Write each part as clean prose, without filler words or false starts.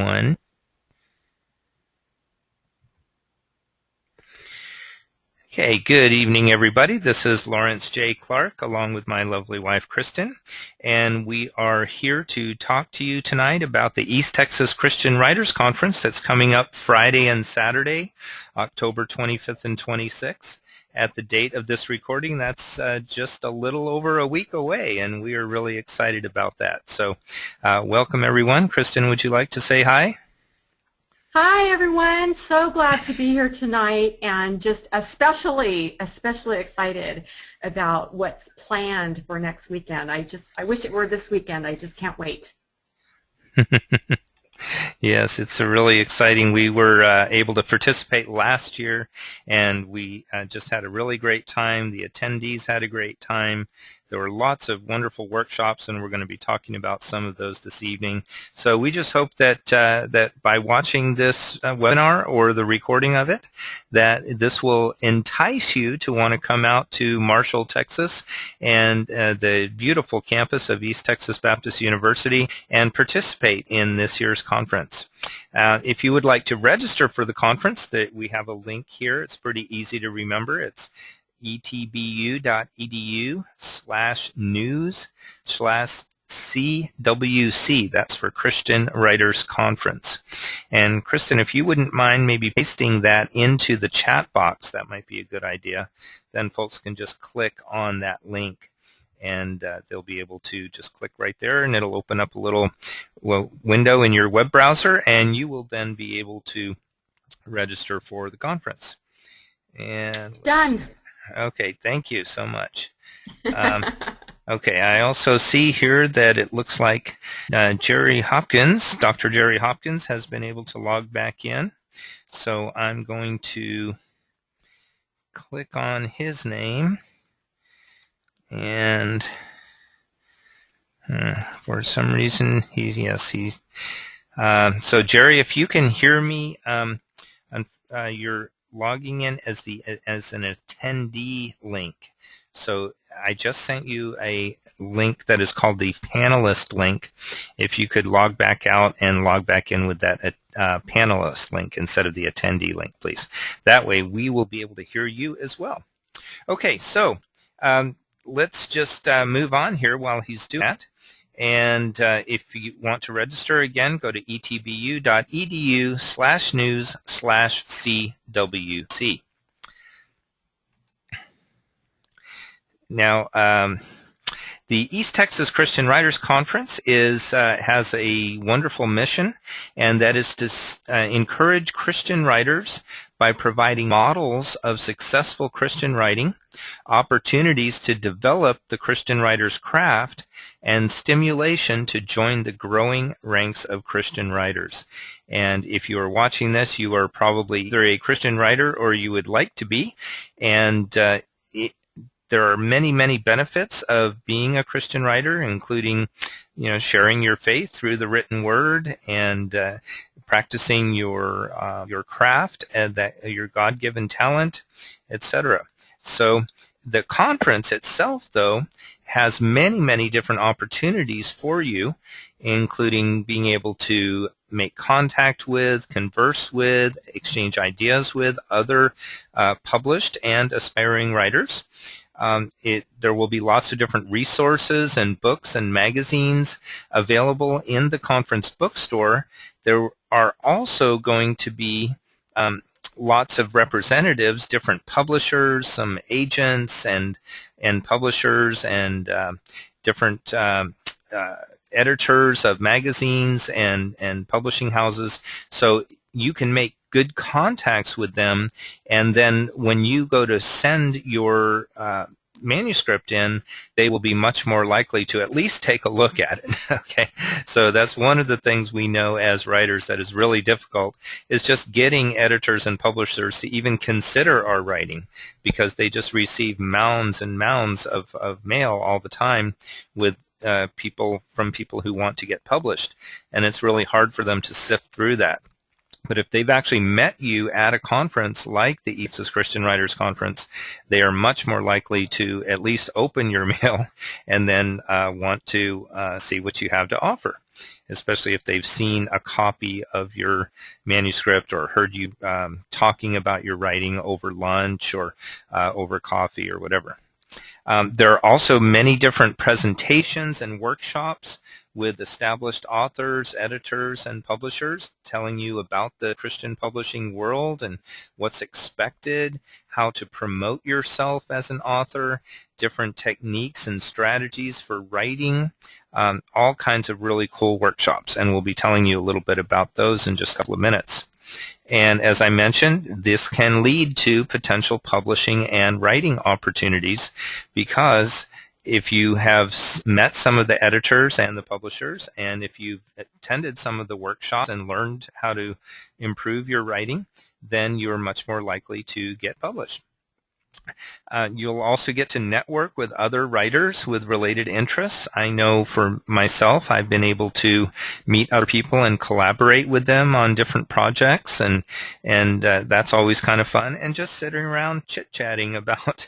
One. Okay, good evening, everybody. This is Lawrence J. Clark, along with my lovely wife, Kristen, and we are here to talk to you tonight about the East Texas Christian Writers Conference that's coming up Friday and Saturday, October 25th and 26th. At the date of this recording, that's just a little over a week away, and we are really excited about that. So welcome, everyone. Kristen, would you like to say hi? Hi everyone, so glad to be here tonight and just especially excited about what's planned for next weekend. I wish it were this weekend. I just can't wait. Yes, it's a really exciting. We were able to participate last year, and we just had a really great time. The attendees had a great time. There were lots of wonderful workshops, and we're going to be talking about some of those this evening. So we just hope that that by watching this webinar or the recording of it, that this will entice you to want to come out to Marshall, Texas, and the beautiful campus of East Texas Baptist University and participate in this year's conference. If you would like to register for the conference, we have a link here. It's pretty easy to remember. It's etbu.edu/news/CWC. That's for Christian Writers Conference. And Kristen, if you wouldn't mind maybe pasting that into the chat box, that might be a good idea. Then folks can just click on that link, and they'll be able to just click right there, and it'll open up a little window in your web browser, and you will then be able to register for the conference. And Done. Okay, thank you so much. Okay, I also see here that it looks like Jerry Hopkins, Dr. Jerry Hopkins, has been able to log back in. So I'm going to click on his name, and for some reason, so Jerry, if you can hear me, you're logging in as an attendee link. So I just sent you a link that is called the panelist link. If you could log back out and log back in with that panelist link instead of the attendee link, please. That way we will be able to hear you as well. Okay, so let's just move on here while he's doing that. And if you want to register again, go to etbu.edu/news/CWC. Now, the East Texas Christian Writers Conference has a wonderful mission, and that is to encourage Christian writers by providing models of successful Christian writing, opportunities to develop the Christian writer's craft, and stimulation to join the growing ranks of Christian writers. And if you are watching this, you are probably either a Christian writer or you would like to be, and there are many, many benefits of being a Christian writer, including, sharing your faith through the written word and practicing your craft and your God-given talent, etc. So the conference itself, though, has many, many different opportunities for you, including being able to make contact with, converse with, exchange ideas with other published and aspiring writers. There will be lots of different resources and books and magazines available in the conference bookstore. There are also going to be lots of representatives, different publishers, some agents and publishers, and different editors of magazines and publishing houses. So you can make good contacts with them, and then when you go to send your manuscript in, they will be much more likely to at least take a look at it. Okay, so that's one of the things we know as writers that is really difficult, is just getting editors and publishers to even consider our writing, because they just receive mounds and mounds of mail all the time with people who want to get published, and it's really hard for them to sift through that. But if they've actually met you at a conference like the East Texas Christian Writers Conference, they are much more likely to at least open your mail and then want to see what you have to offer. especially if they've seen a copy of your manuscript or heard you talking about your writing over lunch or over coffee or whatever. There are also many different presentations and workshops with established authors, editors, and publishers telling you about the Christian publishing world and what's expected, how to promote yourself as an author, different techniques and strategies for writing, all kinds of really cool workshops. And we'll be telling you a little bit about those in just a couple of minutes. And as I mentioned, this can lead to potential publishing and writing opportunities, because if you have met some of the editors and the publishers, and if you've attended some of the workshops and learned how to improve your writing, then you're much more likely to get published. You'll also get to network with other writers with related interests. I know for myself, I've been able to meet other people and collaborate with them on different projects, and that's always kind of fun. And just sitting around chit-chatting about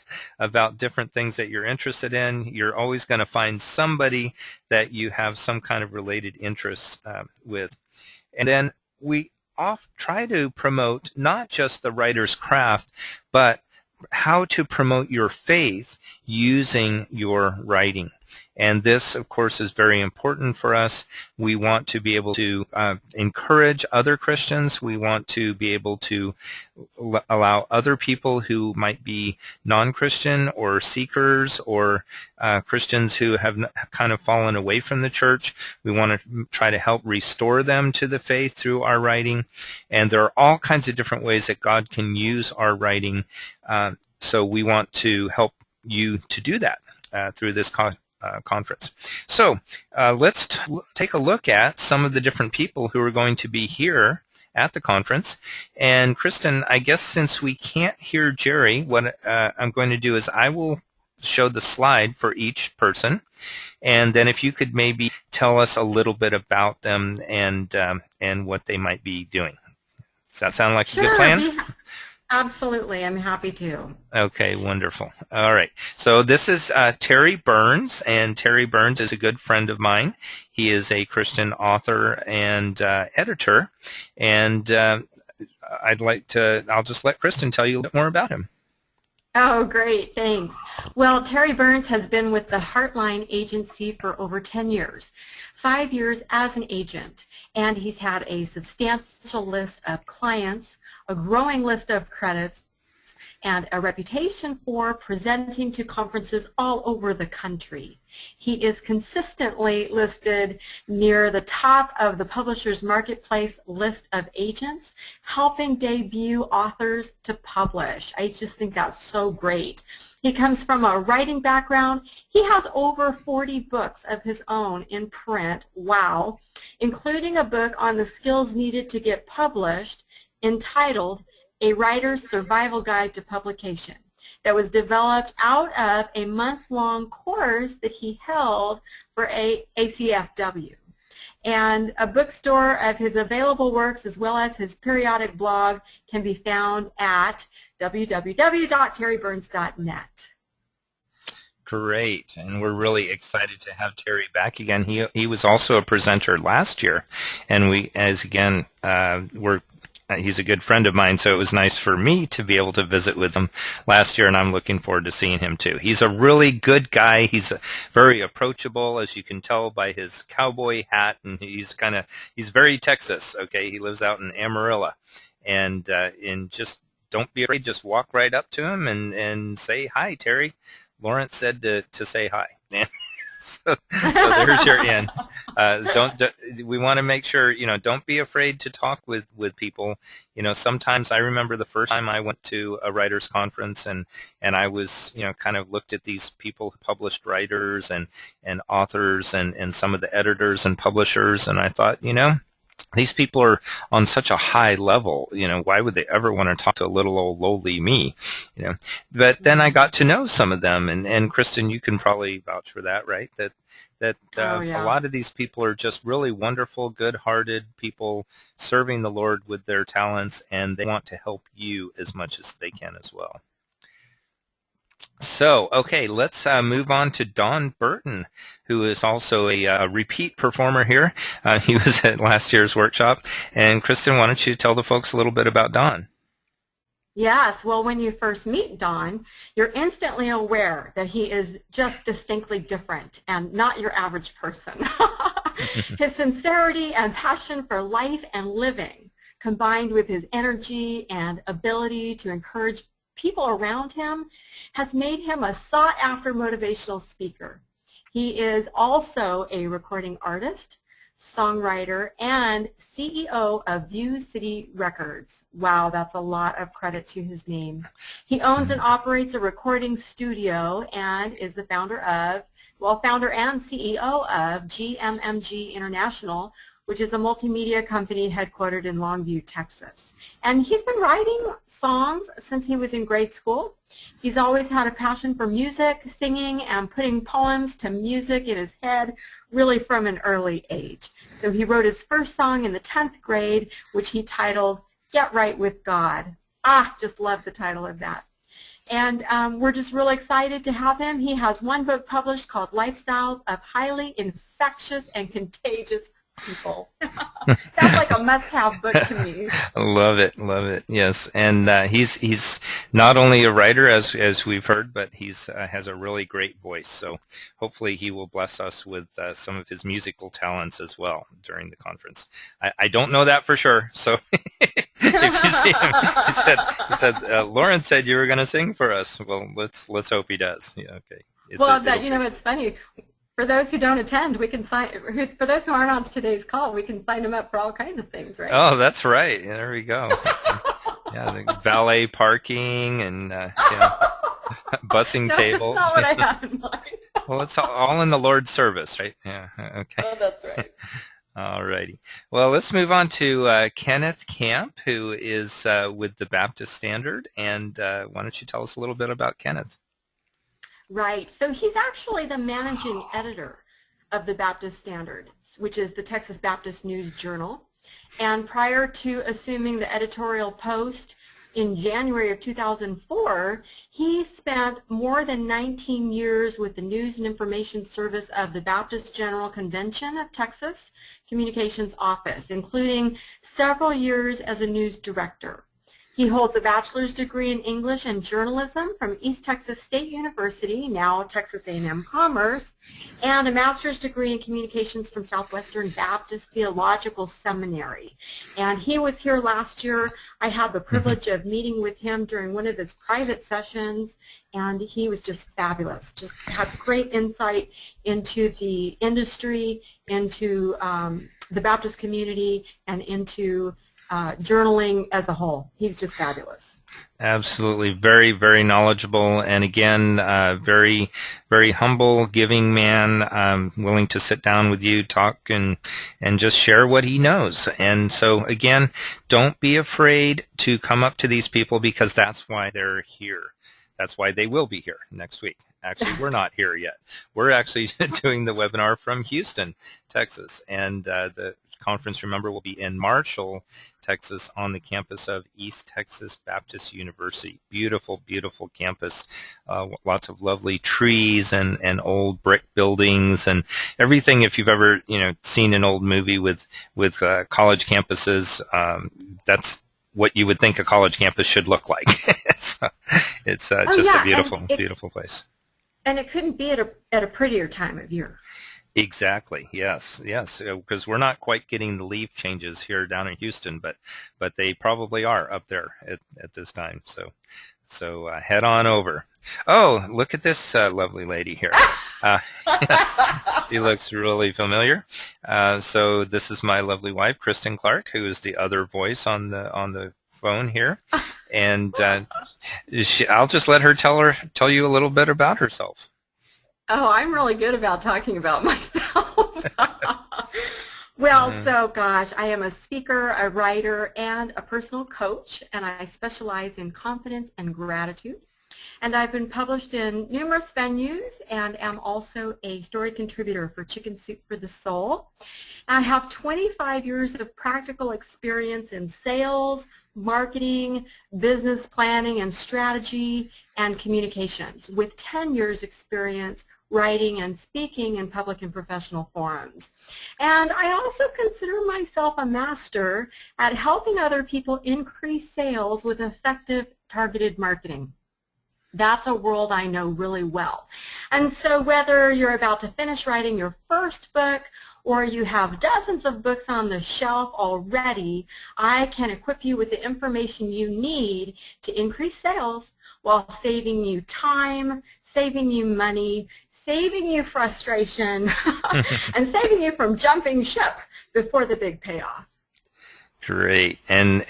different things that you're interested in, you're always going to find somebody that you have some kind of related interests with. And then we try to promote not just the writer's craft, but how to promote your faith using your writing. And this, of course, is very important for us. We want to be able to encourage other Christians. We want to be able to allow other people who might be non-Christian or seekers or Christians who have kind of fallen away from the church. We want to try to help restore them to the faith through our writing. And there are all kinds of different ways that God can use our writing. So we want to help you to do that through this conference. So let's take a look at some of the different people who are going to be here at the conference. And Kristen, I guess since we can't hear Jerry, what I'm going to do is I will show the slide for each person. And then if you could maybe tell us a little bit about them and what they might be doing. Does that sound like a good plan? Absolutely. I'm happy to. Okay, wonderful. All right. So this is Terry Burns, and Terry Burns is a good friend of mine. He is a Christian author and editor, and I'll just let Kristen tell you a bit more about him. Oh, great. Thanks. Well, Terry Burns has been with the Heartline Agency for over 10 years, 5 years as an agent, and he's had a substantial list of clients, a growing list of credits, and a reputation for presenting to conferences all over the country. He is consistently listed near the top of the Publishers Marketplace list of agents, helping debut authors to publish. I just think that's so great. He comes from a writing background. He has over 40 books of his own in print, wow, including a book on the skills needed to get published entitled A Writer's Survival Guide to Publication, that was developed out of a month-long course that he held for ACFW. And a bookstore of his available works as well as his periodic blog can be found at www.terryburns.net. Great, and we're really excited to have Terry back again. He was also a presenter last year, and he's a good friend of mine, so it was nice for me to be able to visit with him last year, and I'm looking forward to seeing him too. He's a really good guy. He's very approachable, as you can tell by his cowboy hat, and he's very Texas. Okay, he lives out in Amarillo, and just don't be afraid. Just walk right up to him and say hi, Terry. Lawrence said to say hi. So there's your in. We want to make sure, don't be afraid to talk with people. Sometimes I remember the first time I went to a writers conference and I was, kind of looked at these people who published writers and authors and some of the editors and publishers, and I thought, these people are on such a high level, why would they ever want to talk to a little old lowly me, But then I got to know some of them, and Kristen, you can probably vouch for that, right? That a lot of these people are just really wonderful, good-hearted people serving the Lord with their talents, and they want to help you as much as they can as well. So, okay, let's move on to Don Burton, who is also a repeat performer here. He was at last year's workshop. And Kristen, why don't you tell the folks a little bit about Don? Yes, well, when you first meet Don, you're instantly aware that he is just distinctly different and not your average person. His sincerity and passion for life and living, combined with his energy and ability to encourage people around him, has made him a sought-after motivational speaker. He is also a recording artist, songwriter, and CEO of View City Records. Wow, that's a lot of credit to his name. He owns and operates a recording studio and is the founder and CEO of GMMG International, which is a multimedia company headquartered in Longview, Texas. And he's been writing songs since he was in grade school. He's always had a passion for music, singing, and putting poems to music in his head, really from an early age. So he wrote his first song in the 10th grade, which he titled Get Right with God. Just love the title of that. And we're just really excited to have him. He has one book published called Lifestyles of Highly Infectious and Contagious People. Sounds like a must-have book to me. Love it, love it. Yes, and he's not only a writer as we've heard, but he's has a really great voice. So hopefully he will bless us with some of his musical talents as well during the conference. I don't know that for sure. So if you see him, he said Lauren said you were going to sing for us. Well, let's hope he does. Yeah, okay. It's funny. For those who don't attend, we can sign. For those who aren't on today's call, we can sign them up for all kinds of things, right? Oh, that's right. Yeah, there we go. Yeah, the valet parking and busing tables. That's not what I have in mind. Well, it's all in the Lord's service, right? Yeah. Okay. Oh, that's right. All righty. Well, let's move on to Kenneth Camp, who is with the Baptist Standard. And why don't you tell us a little bit about Kenneth? Right. So he's actually the managing editor of the Baptist Standard, which is the Texas Baptist News Journal. And prior to assuming the editorial post in January of 2004, he spent more than 19 years with the News and Information Service of the Baptist General Convention of Texas Communications Office, including several years as a news director. He holds a bachelor's degree in English and journalism from East Texas State University, now Texas A&M Commerce, and a master's degree in communications from Southwestern Baptist Theological Seminary. And he was here last year. I had the privilege of meeting with him during one of his private sessions, and he was just fabulous, just had great insight into the industry, into the Baptist community, and into journaling as a whole. He's just fabulous. Absolutely. Very, very knowledgeable. And again, very, very humble, giving man, willing to sit down with you, talk, and just share what he knows. And so, again, don't be afraid to come up to these people because that's why they're here. That's why they will be here next week. Actually, we're not here yet. We're actually doing the webinar from Houston, Texas. And the conference, remember, will be in Marshall, Texas, on the campus of East Texas Baptist University. Beautiful, beautiful campus. Lots of lovely trees and old brick buildings and everything. If you've ever seen an old movie with college campuses, that's what you would think a college campus should look like. It's just a beautiful place. And it couldn't be at a prettier time of year. Exactly. Yes. Because we're not quite getting the leaf changes here down in Houston, but they probably are up there at this time. So head on over. Oh, look at this lovely lady here. Yes, she looks really familiar. So this is my lovely wife, Kristen Clark, who is the other voice on the phone here, and I'll just let her tell you a little bit about herself. Oh, I'm really good about talking about myself. Well, so gosh, I am a speaker, a writer, and a personal coach, and I specialize in confidence and gratitude. And I've been published in numerous venues and am also a story contributor for Chicken Soup for the Soul. I have 25 years of practical experience in sales, marketing, business planning and strategy, and communications, with 10 years experience writing and speaking in public and professional forums. And I also consider myself a master at helping other people increase sales with effective targeted marketing. That's a world I know really well. And so whether you're about to finish writing your first book or you have dozens of books on the shelf already, I can equip you with the information you need to increase sales while saving you time, saving you money, saving you frustration, and saving you from jumping ship before the big payoff. Great, and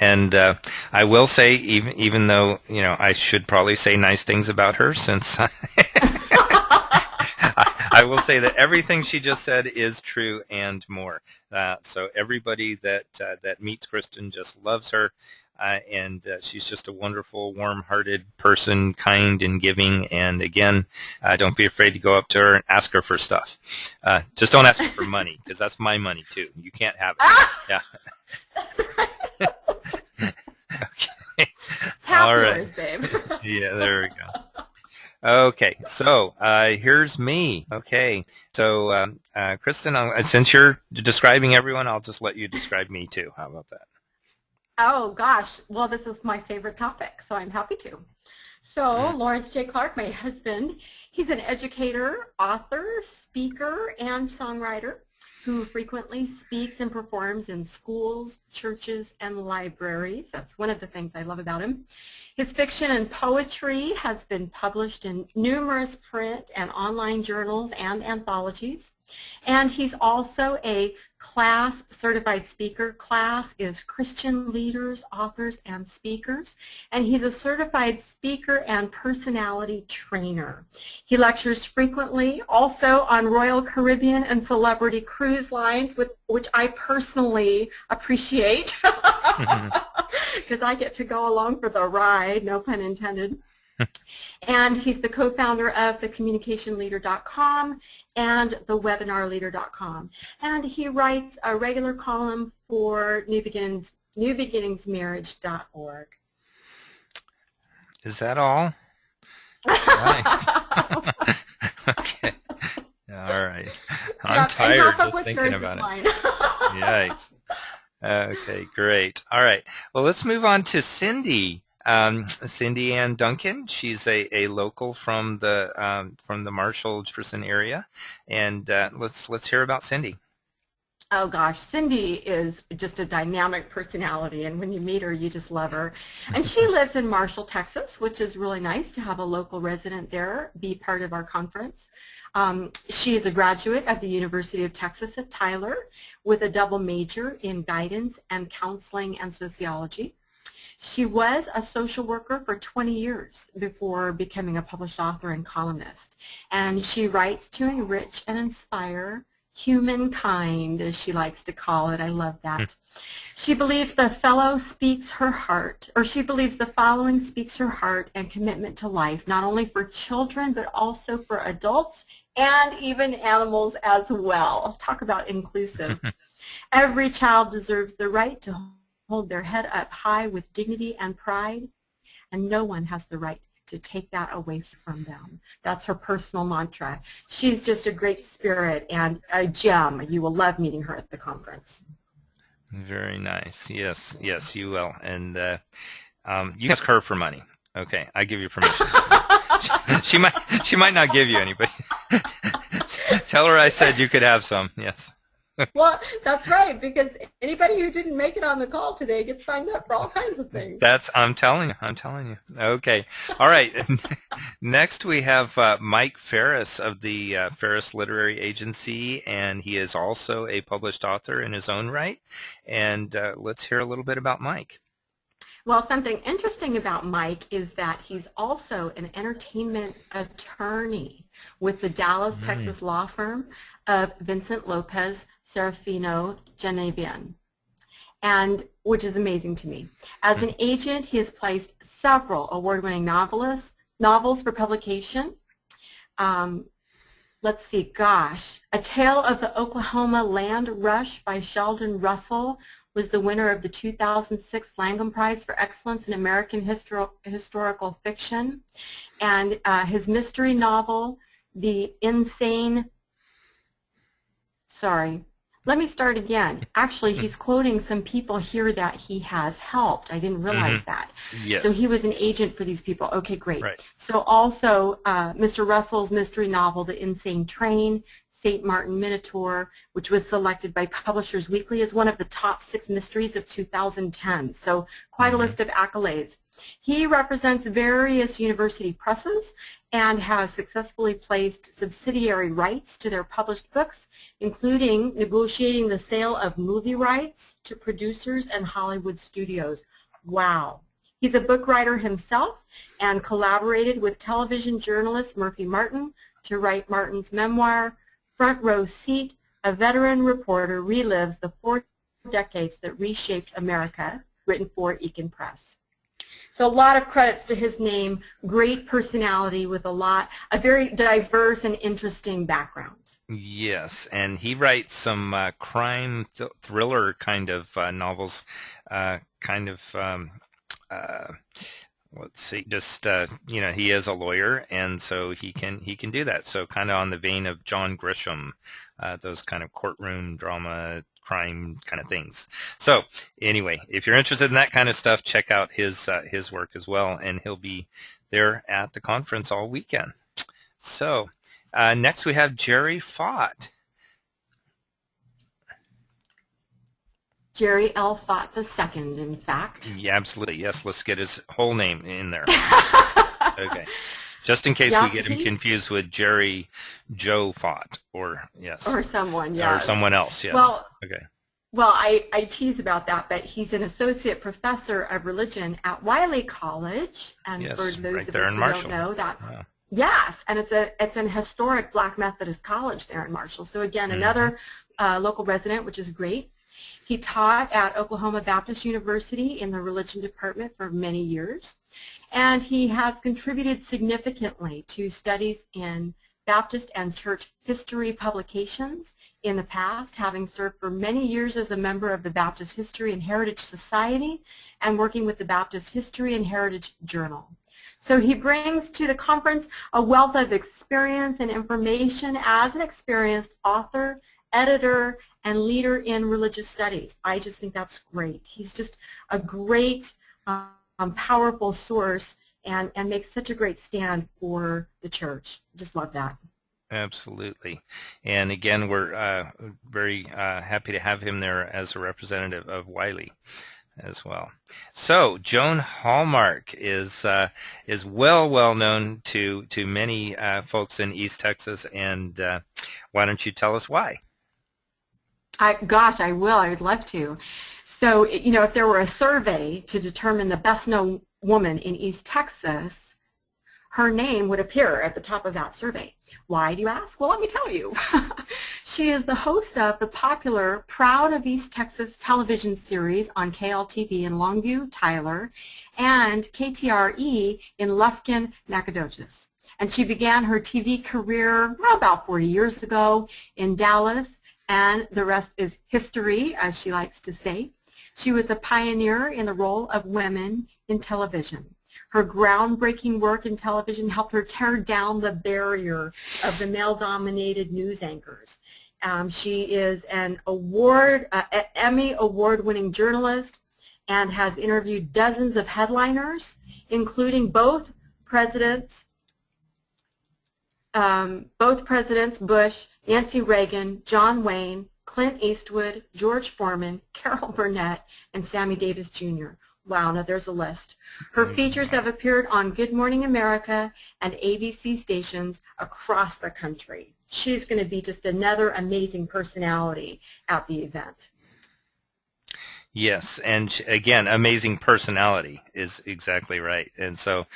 I will say, even though I should probably say nice things about her, since I will say that everything she just said is true and more. So everybody that meets Kristen just loves her, and she's just a wonderful, warm-hearted person, kind and giving. And again, don't be afraid to go up to her and ask her for stuff. Just don't ask her for money, because that's my money too. You can't have it. Yeah. That's right. Okay. It's half yours, babe. Yeah, there we go. Okay, so here's me. Okay, so Kristen, since you're describing everyone, I'll just let you describe me too. How about that? Oh, gosh. Well, this is my favorite topic, so I'm happy to. So Lawrence J. Clark, my husband, he's an educator, author, speaker, and songwriter who frequently speaks and performs in schools, churches, and libraries. That's one of the things I love about him. His fiction and poetry has been published in numerous print and online journals and anthologies. And he's also a CLASS certified speaker. CLASS is Christian Leaders, Authors, and Speakers. And he's a certified speaker and personality trainer. He lectures frequently also on Royal Caribbean and Celebrity cruise lines, which I personally appreciate because I get to go along for the ride, no pun intended. And he's the co-founder of thecommunicationleader.com and thewebinarleader.com. And he writes a regular column for newbeginningsmarriage.org. Is that all? Nice. Okay. All right. I'm tired just thinking about it. Yikes. Okay, great. All right. Well, let's move on to Cindy. Cindy Ann Duncan. She's a local from the Marshall Jefferson area, and let's hear about Cindy. Oh gosh, Cindy is just a dynamic personality, and when you meet her, you just love her. And she lives in Marshall, Texas, which is really nice to have a local resident there be part of our conference. She is a graduate of the University of Texas at Tyler with a double major in guidance and counseling and sociology. She was a social worker for 20 years before becoming a published author and columnist. And she writes to enrich and inspire humankind, as she likes to call it. I love that. She believes the following speaks her heart and commitment to life, not only for children, but also for adults and even animals as well. Talk about inclusive. Every child deserves the right to hold their head up high with dignity and pride, and no one has the right to take that away from them. That's her personal mantra. She's just a great spirit and a gem. You will love meeting her at the conference. Very nice. Yes, yes, you will. And you ask her for money. Okay, I give you permission. she might not give you any, but tell her I said you could have some. Yes. Well, that's right, because anybody who didn't make it on the call today gets signed up for all kinds of things. I'm telling you. Okay. All right. Next we have Mike Ferris of the Ferris Literary Agency, and he is also a published author in his own right. And let's hear a little bit about Mike. Well, something interesting about Mike is that he's also an entertainment attorney with the Dallas, Texas law firm of Vincent Lopez Serafino Genevian, and which is amazing to me. As an agent, he has placed several award-winning novelists, novels for publication. Let's see, gosh. A Tale of the Oklahoma Land Rush by Sheldon Russell was the winner of the 2006 Langham Prize for Excellence in American Historical Fiction. And his mystery novel, The Insane, let me start again. Actually, he's quoting some people here that he has helped. I didn't realize that. Yes. So he was an agent for these people. Okay, great. Right. So also Mr. Russell's mystery novel, The Insane Train, St. Martin Minotaur, which was selected by Publishers Weekly as one of the top 6 mysteries of 2010. So quite a list of accolades. He represents various university presses and has successfully placed subsidiary rights to their published books, including negotiating the sale of movie rights to producers and Hollywood studios. Wow. He's a book writer himself and collaborated with television journalist Murphy Martin to write Martin's memoir, Front Row Seat. A veteran reporter relives the 4 decades that reshaped America, written for Eakin Press. So a lot of credits to his name, great personality with a very diverse and interesting background. Yes, and he writes some crime thriller kind of novels, let's see, just he is a lawyer, and so he can do that. So kind of on the vein of John Grisham, those kind of courtroom drama, crime kind of things. So anyway, if you're interested in that kind of stuff, check out his work as well, and he'll be there at the conference all weekend. So next we have Jerry Fott. Jerry L. Fott II, in fact. Yeah, absolutely. Yes, let's get his whole name in there. Okay. Just in case we get him confused with Jerry Joe Fott, or yes. Or someone, yes. Or someone else, yes. Well, okay. Well, I tease about that, but he's an associate professor of religion at Wiley College, and yes, for those right of there us in who Marshall. don't know, that's Wow. Yes, and it's an historic Black Methodist college there in Marshall. So again, another local resident, which is great. He taught at Oklahoma Baptist University in the religion department for many years, and he has contributed significantly to studies in Baptist and church history publications in the past, having served for many years as a member of the Baptist History and Heritage Society and working with the Baptist History and Heritage Journal. So he brings to the conference a wealth of experience and information as an experienced author, editor, and leader in religious studies. I just think that's great. He's just a great, powerful source and makes such a great stand for the church. Just love that. Absolutely. And again, we're very happy to have him there as a representative of Wiley as well. So Joan Hallmark is well known to many folks in East Texas, and why don't you tell us why? Gosh, I will. I would love to. So, if there were a survey to determine the best known woman in East Texas, her name would appear at the top of that survey. Why, do you ask? Well, let me tell you. She is the host of the popular Proud of East Texas television series on KLTV in Longview, Tyler, and KTRE in Lufkin, Nacogdoches. And she began her TV career about 40 years ago in Dallas, and the rest is history, as she likes to say. She was a pioneer in the role of women in television. Her groundbreaking work in television helped her tear down the barrier of the male-dominated news anchors. She is an Emmy award-winning journalist and has interviewed dozens of headliners, including both presidents Bush, Nancy Reagan, John Wayne, Clint Eastwood, George Foreman, Carol Burnett, and Sammy Davis Jr. Wow, now there's a list. Her features have appeared on Good Morning America and ABC stations across the country. She's going to be just another amazing personality at the event. Yes, and again, amazing personality is exactly right. And so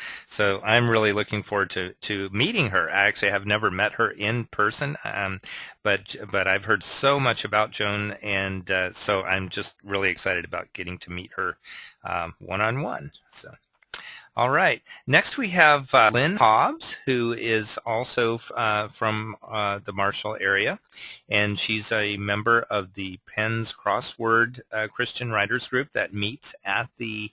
I'm really looking forward to meeting her. I actually have never met her in person, but I've heard so much about Joan, and so I'm just really excited about getting to meet her one-on-one. So, All right. Next we have Lynn Hobbs, who is also from the Marshall area, and she's a member of the Penn's Crossword Christian Writers Group that meets at the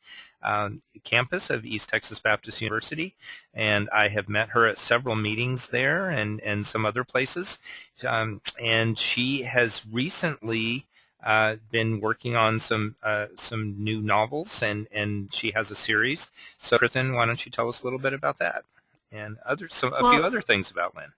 campus of East Texas Baptist University, and I have met her at several meetings there and some other places, and she has recently been working on some new novels, and she has a series. So, Kristen, why don't you tell us a little bit about that and a few other things about Lynn?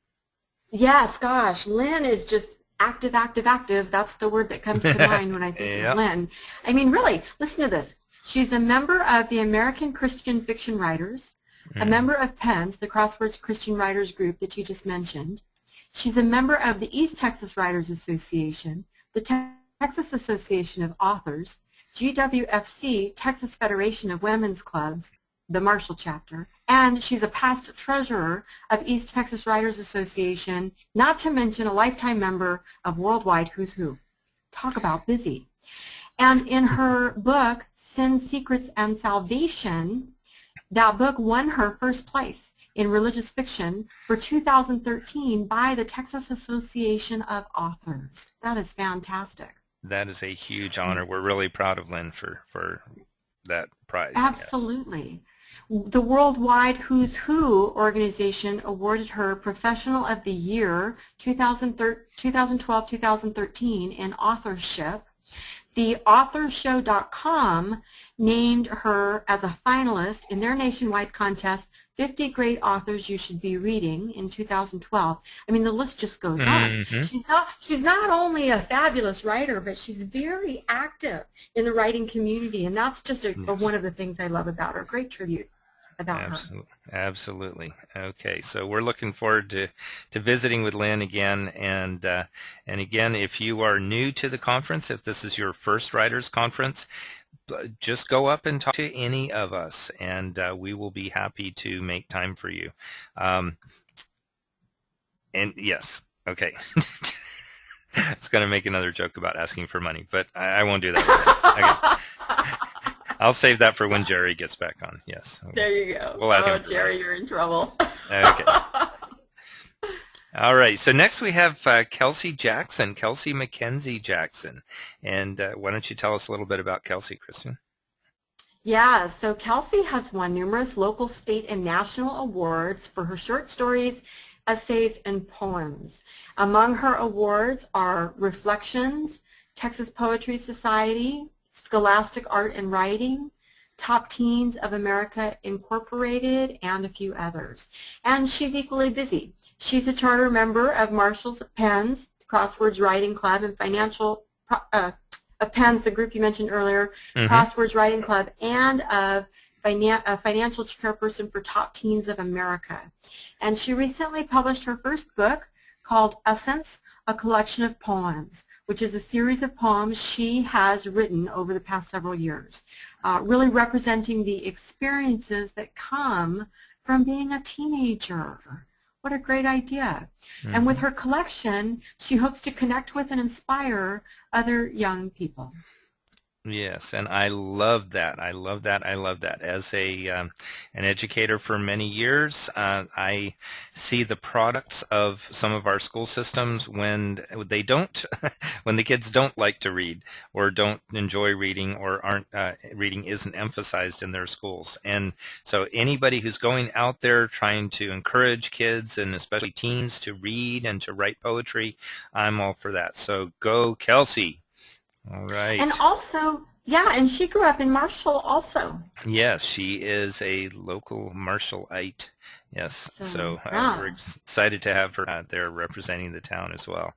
Yes, gosh, Lynn is just active, active, active. That's the word that comes to mind when I think of Lynn. I mean, really, listen to this. She's a member of the American Christian Fiction Writers, a member of PENS, the Crosswords Christian Writers Group that you just mentioned. She's a member of the East Texas Writers Association, the Texas Association of Authors, GWFC, Texas Federation of Women's Clubs, the Marshall chapter, and she's a past treasurer of East Texas Writers Association, not to mention a lifetime member of Worldwide Who's Who. Talk about busy. And in her book, Sin, Secrets, and Salvation, that book won her first place in religious fiction for 2013 by the Texas Association of Authors. That is fantastic. That is a huge honor. We're really proud of Lynn for that prize. Absolutely. Yes. The Worldwide Who's Who organization awarded her Professional of the Year 2012-2013 in authorship. The AuthorShow.com named her as a finalist in their nationwide contest, 50 Great Authors You Should Be Reading in 2012. I mean, the list just goes on. She's not only a fabulous writer, but she's very active in the writing community, and that's just one of the things I love about her. Great tribute about her. Absolutely. Okay, so we're looking forward to visiting with Lynn again, and again, if you are new to the conference, if this is your first writers conference, just go up and talk to any of us, and we will be happy to make time for you. And yes, okay. I was going to make another joke about asking for money, but I won't do that. Okay. I'll save that for when Jerry gets back on. Yes. There you go. We'll Jerry, you're in trouble. Okay. All right. So next we have Kelsey Jackson, Kelsey McKenzie Jackson. And why don't you tell us a little bit about Kelsey, Kristen? Yeah, so Kelsey has won numerous local, state, and national awards for her short stories, essays, and poems. Among her awards are Reflections, Texas Poetry Society, Scholastic Art and Writing, Top Teens of America Incorporated, and a few others. And she's equally busy. She's a charter member of Marshall's PENS, Crosswords Writing Club, and of PENS, the group you mentioned earlier, Crosswords Writing Club, and of a financial chairperson for Top Teens of America. And she recently published her first book called Essence, a Collection of Poems, which is a series of poems she has written over the past several years, really representing the experiences that come from being a teenager. What a great idea. And with her collection, she hopes to connect with and inspire other young people. Yes, and I love that. I love that. I love that. As an educator for many years, I see the products of some of our school systems when they don't, when the kids don't like to read or don't enjoy reading or aren't reading isn't emphasized in their schools. And so anybody who's going out there trying to encourage kids and especially teens to read and to write poetry, I'm all for that. So go, Kelsey. All right. And also, yeah, and she grew up in Marshall also. Yes, she is a local Marshallite. Yes, so we're excited to have her there representing the town as well.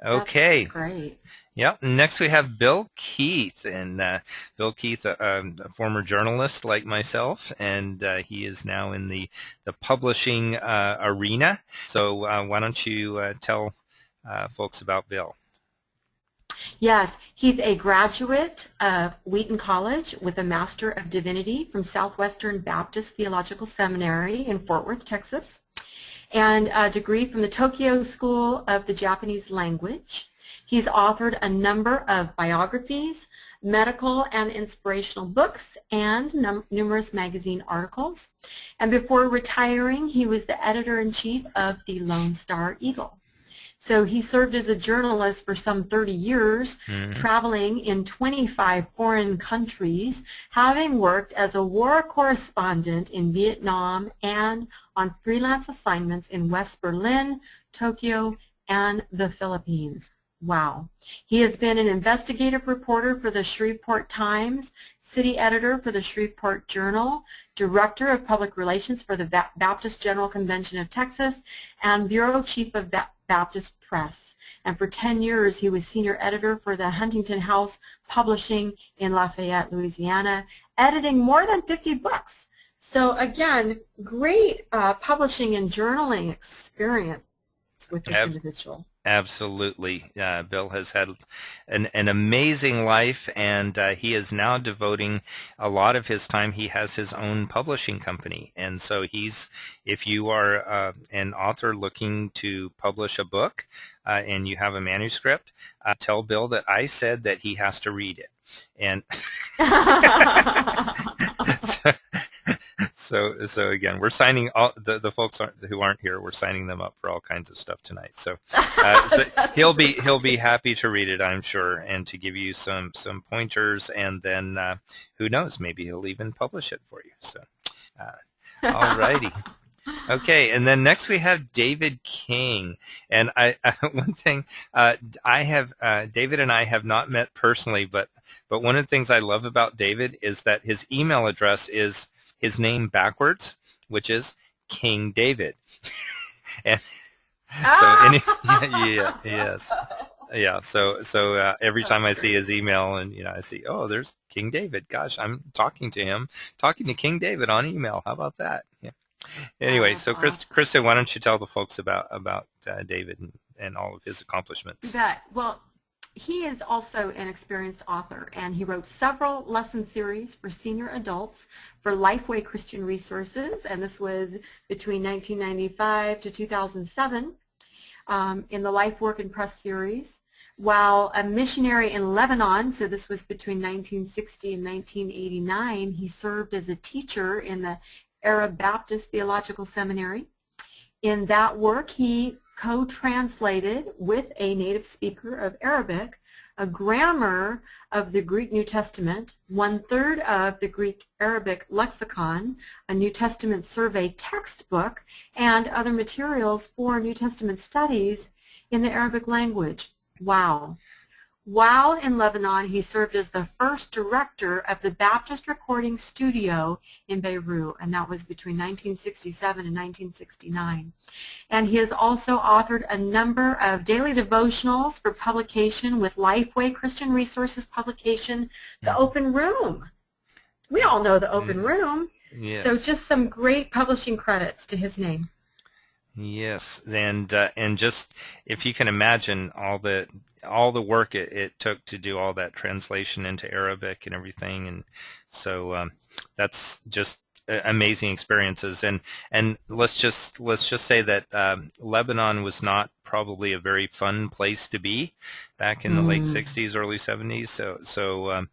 Okay. That's great. Yep. Next we have Bill Keith, and Bill Keith, a former journalist like myself, and he is now in the publishing arena. So why don't you tell folks about Bill? Yes, he's a graduate of Wheaton College with a Master of Divinity from Southwestern Baptist Theological Seminary in Fort Worth, Texas. and a degree from the Tokyo School of the Japanese Language. He's authored a number of biographies, medical and inspirational books, and numerous magazine articles. And before retiring, he was the editor-in-chief of the Lone Star Eagle. So he served as a journalist for some 30 years, traveling in 25 foreign countries, having worked as a war correspondent in Vietnam and on freelance assignments in West Berlin, Tokyo, and the Philippines. Wow. He has been an investigative reporter for the Shreveport Times, city editor for the Shreveport Journal, director of public relations for the Baptist General Convention of Texas, and bureau chief of Baptist Press. And for 10 years, he was senior editor for the Huntington House Publishing in Lafayette, Louisiana, editing more than 50 books. So again, great publishing and journaling experience with this individual. Absolutely. Bill has had an amazing life, and he is now devoting a lot of his time. He has his own publishing company, and so if you are an author looking to publish a book and you have a manuscript, tell Bill that I said that he has to read it. And so again, we're signing all the folks who aren't here. We're signing them up for all kinds of stuff tonight. So he'll be happy to read it, I'm sure, and to give you some pointers. And then who knows, maybe he'll even publish it for you. So all righty. Okay, and then next we have David King, and one thing David and I have not met personally, but one of the things I love about David is that his email address is his name backwards, which is King David. And so every time I see his email, and I see, oh, there's King David. Gosh, I'm talking to King David on email. How about that? Yeah. Anyway, so Krista, why don't you tell the folks about David and all of his accomplishments? You bet. Well, he is also an experienced author, and he wrote several lesson series for senior adults for Lifeway Christian Resources, and this was between 1995 to 2007 in the Life, Work, and Press series. While a missionary in Lebanon, so this was between 1960 and 1989, he served as a teacher in the Arab Baptist Theological Seminary. In that work, he co-translated with a native speaker of Arabic a grammar of the Greek New Testament, 1/3 of the Greek Arabic lexicon, a New Testament survey textbook, and other materials for New Testament studies in the Arabic language. Wow. While in Lebanon, he served as the first director of the Baptist Recording Studio in Beirut, and that was between 1967 and 1969. And he has also authored a number of daily devotionals for publication with Lifeway Christian Resources publication, The Open Room. We all know The Open Room. Yes. So just some great publishing credits to his name. Yes, and just if you can imagine all the work it took to do all that translation into Arabic and everything, and so that's just amazing experiences. And let's just say that Lebanon was not probably a very fun place to be back in the late 60s, early 70s. So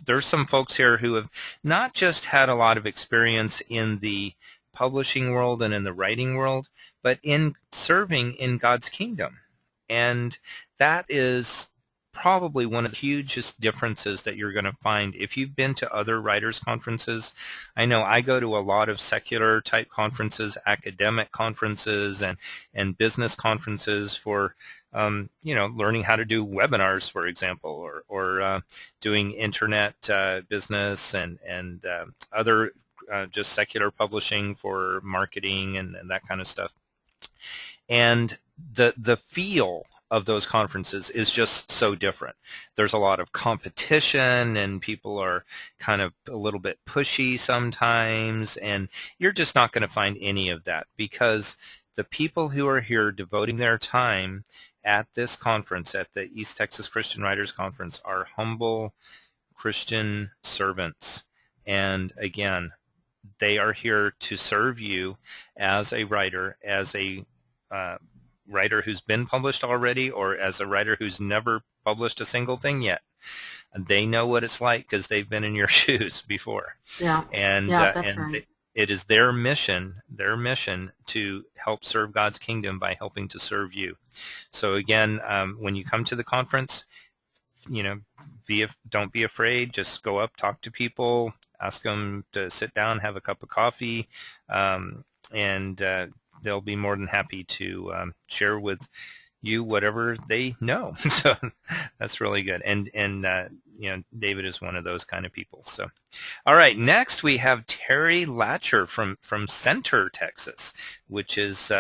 there's some folks here who have not just had a lot of experience in the publishing world and in the writing world, but in serving in God's kingdom. And that is probably one of the hugest differences that you're going to find if you've been to other writers' conferences. I know I go to a lot of secular type conferences, academic conferences, and business conferences for learning how to do webinars, for example, or doing internet business and other just secular publishing for marketing and that kind of stuff. And the feel of those conferences is just so different. There's a lot of competition, and people are kind of a little bit pushy sometimes, and you're just not going to find any of that, because the people who are here devoting their time at this conference, at the East Texas Christian Writers Conference, are humble Christian servants. And again, they are here to serve you as a writer, as a writer who's been published already, or as a writer who's never published a single thing yet. They know what it's like because they've been in your shoes before. Yeah. And Yeah, that's right. it is their mission to help serve God's kingdom by helping to serve you. So again, when you come to the conference, don't be afraid. Just go up, talk to people, ask them to sit down, have a cup of coffee, and they'll be more than happy to share with you whatever they know. So that's really good. And David is one of those kind of people. So, all right, next we have Terry Latcher from Center, Texas, which is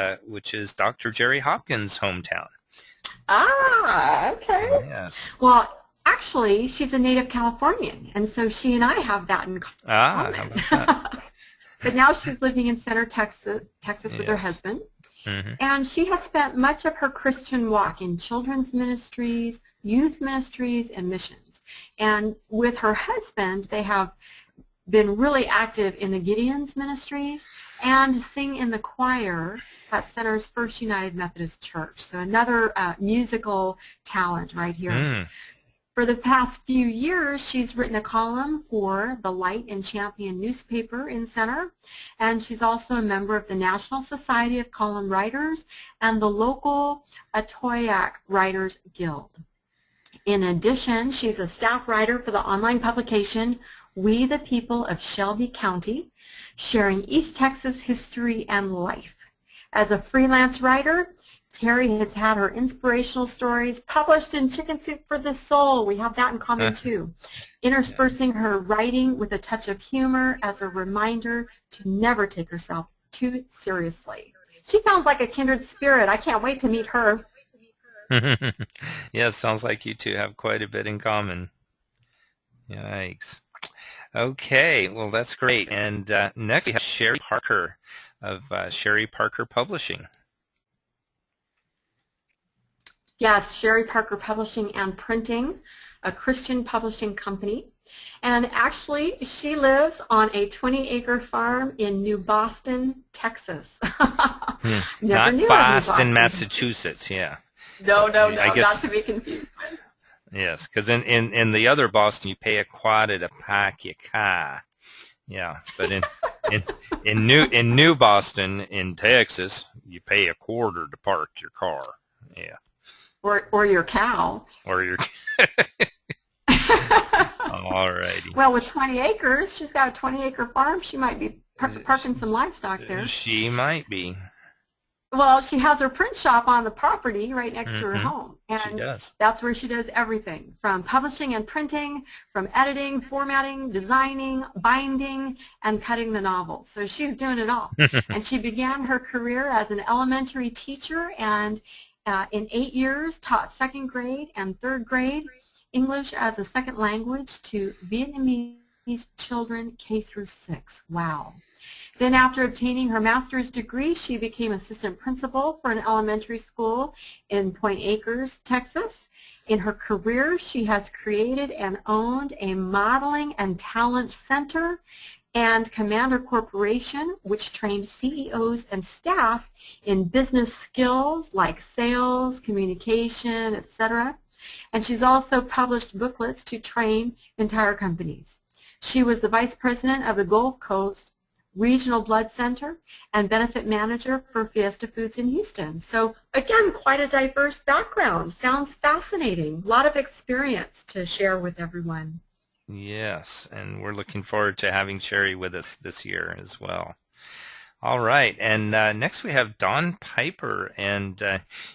Dr. Jerry Hopkins' hometown. Ah, okay. Yes. Well, actually, she's a native Californian, and so she and I have that in common. How about that? But now she's living in Center, Texas with her husband. Mm-hmm. And she has spent much of her Christian walk in children's ministries, youth ministries, and missions. And with her husband, they have been really active in the Gideon's ministries and sing in the choir at Center's First United Methodist Church. So another musical talent right here. Mm. For the past few years, she's written a column for the Light and Champion newspaper in Center, and she's also a member of the National Society of Column Writers and the local Atoyac Writers Guild. In addition, she's a staff writer for the online publication We the People of Shelby County, sharing East Texas history and life. As a freelance writer, Terry has had her inspirational stories published in Chicken Soup for the Soul. We have that in common too. Interspersing her writing with a touch of humor as a reminder to never take herself too seriously. She sounds like a kindred spirit. I can't wait to meet her. Yes, sounds like you two have quite a bit in common. Yikes. Okay, well that's great. And next we have Sherry Parker of Sherry Parker Publishing. Yes, Sherry Parker Publishing and Printing, a Christian publishing company. And actually, she lives on a 20-acre farm in New Boston, Texas. Not Boston, Massachusetts, yeah. No, not to be confused with. Yes, because in the other Boston, you pay a quarter to park your car. Yeah, but in New Boston, in Texas, you pay a quarter to park your car. Yeah. Or your cow. Or your. All righty. Well, with 20 acres, she's got a 20-acre farm. She might be parking some livestock there. She might be. Well, she has her print shop on the property right next to her home. And she does. That's where she does everything, from publishing and printing, from editing, formatting, designing, binding, and cutting the novels. So she's doing it all. And she began her career as an elementary teacher and in 8 years taught second grade and third grade English as a second language to Vietnamese children K through 6. Wow. Then after obtaining her master's degree, she became assistant principal for an elementary school in Point Acres, Texas. In her career, she has created and owned a modeling and talent center and Commander Corporation, which trained CEOs and staff in business skills like sales, communication, etc. And she's also published booklets to train entire companies. She was the vice president of the Gulf Coast Regional Blood Center and benefit manager for Fiesta Foods in Houston. So again, quite a diverse background. Sounds fascinating. A lot of experience to share with everyone. Yes, and we're looking forward to having Sherry with us this year as well. All right, and next we have Don Piper, and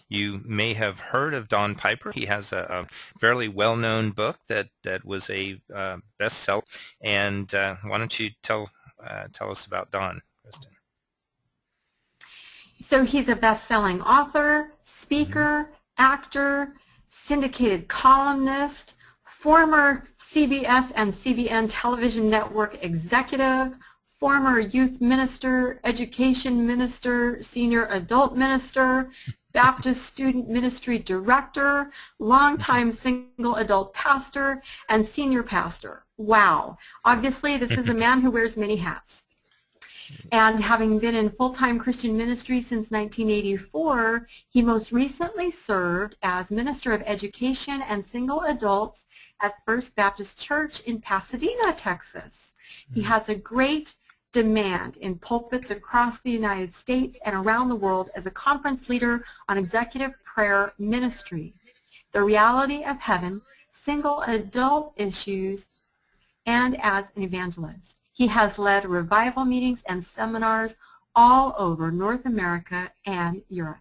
you may have heard of Don Piper. He has a fairly well-known book that was a bestseller, and why don't you tell us about Don, Kristen? So he's a best-selling author, speaker, actor, syndicated columnist, former CBS and CBN television network executive, former youth minister, education minister, senior adult minister, Baptist student ministry director, longtime single adult pastor, and senior pastor. Wow. Obviously, this is a man who wears many hats. And having been in full-time Christian ministry since 1984, he most recently served as Minister of Education and Single Adults at First Baptist Church in Pasadena, Texas. He has a great demand in pulpits across the United States and around the world as a conference leader on executive prayer ministry, the reality of heaven, single adult issues, and as an evangelist. He has led revival meetings and seminars all over North America and Europe.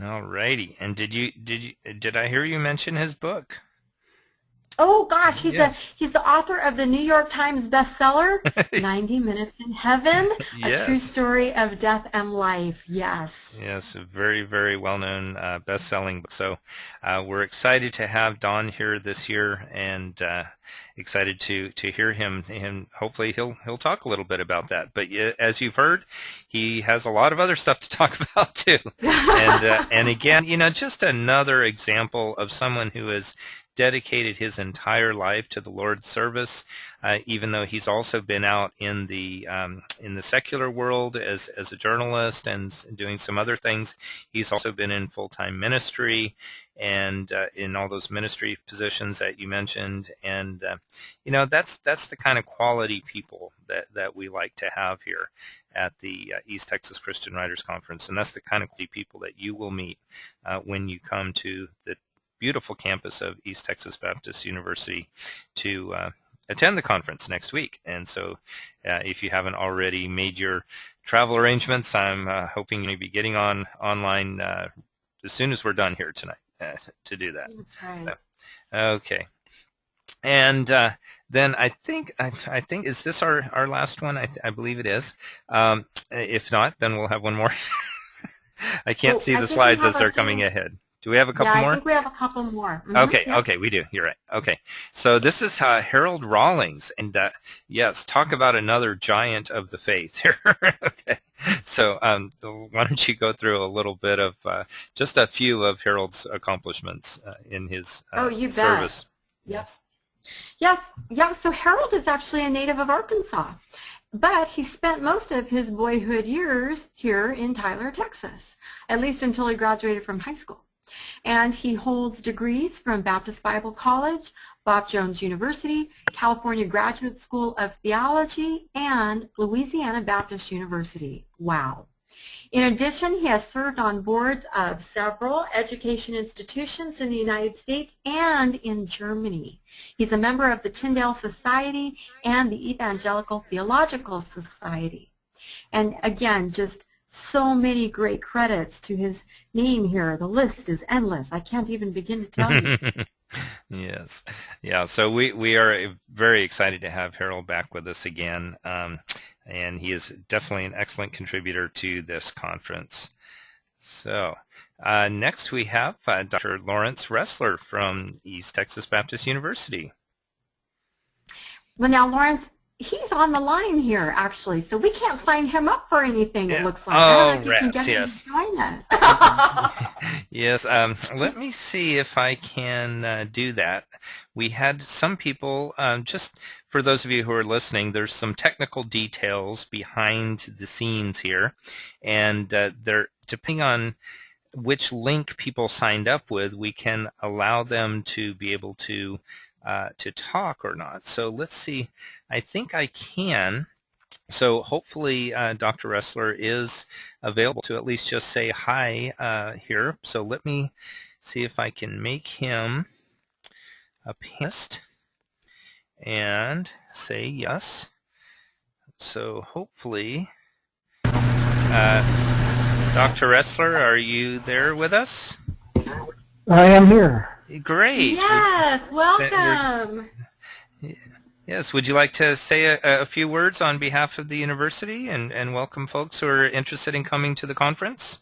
All righty. And did I hear you mention his book? Oh gosh, Yes. he's the author of the New York Times bestseller, 90 Minutes in Heaven, Yes. A True Story of Death and Life. Yes. Yes, a very, very well-known best-selling book. So we're excited to have Don here this year, and excited to hear him. And hopefully he'll talk a little bit about that. But as you've heard, he has a lot of other stuff to talk about too. And again, just another example of someone who has dedicated his entire life to the Lord's service, even though he's also been out in the secular world as a journalist and doing some other things. He's also been in full-time ministry and in all those ministry positions that you mentioned. And that's the kind of quality people that we like to have here at the East Texas Christian Writers Conference, and that's the kind of people that you will meet when you come to the beautiful campus of East Texas Baptist University to attend the conference next week. And so if you haven't already made your travel arrangements, I'm hoping you'll be getting online as soon as we're done here tonight to do that. That's right. So, okay. And then I think, is this our last one? I believe it is. If not, then we'll have one more. I can't see the slides as they're coming ahead. Do we have a couple more? I think we have a couple more. Mm-hmm. Okay, yeah. okay, we do. You're right. Okay, so this is Harold Rawlings, and yes, talk about another giant of the faith here. Okay, so why don't you go through a little bit of just a few of Harold's accomplishments in his you service? Bet. Yes. Yeah. So Harold is actually a native of Arkansas, but he spent most of his boyhood years here in Tyler, Texas, at least until he graduated from high school. And he holds degrees from Baptist Bible College, Bob Jones University, California Graduate School of Theology, and Louisiana Baptist University. Wow. In addition, he has served on boards of several education institutions in the United States and in Germany. He's a member of the Tyndale Society and the Evangelical Theological Society. And again, just so many great credits to his name here. The list is endless. I can't even begin to tell you. Yes. Yeah, so we are very excited to have Harold back with us again. And he is definitely an excellent contributor to this conference. So next we have Dr. Lawrence Ressler from East Texas Baptist University. Well, now, Lawrence, he's on the line here, actually, so we can't sign him up for anything, it looks like. Oh, you can get him yes. to join us. Yes, let me see if I can do that. We had some people, just for those of you who are listening, there's some technical details behind the scenes here, and they're depending on which link people signed up with, we can allow them to be able to talk or not. So let's see. I think I can. So hopefully Dr. Ressler is available to at least just say hi here. So let me see if I can make him a panelist and say yes. So hopefully, Dr. Ressler, are you there with us? I am here. Great. Yes, welcome. Yes, would you like to say a few words on behalf of the university and welcome folks who are interested in coming to the conference?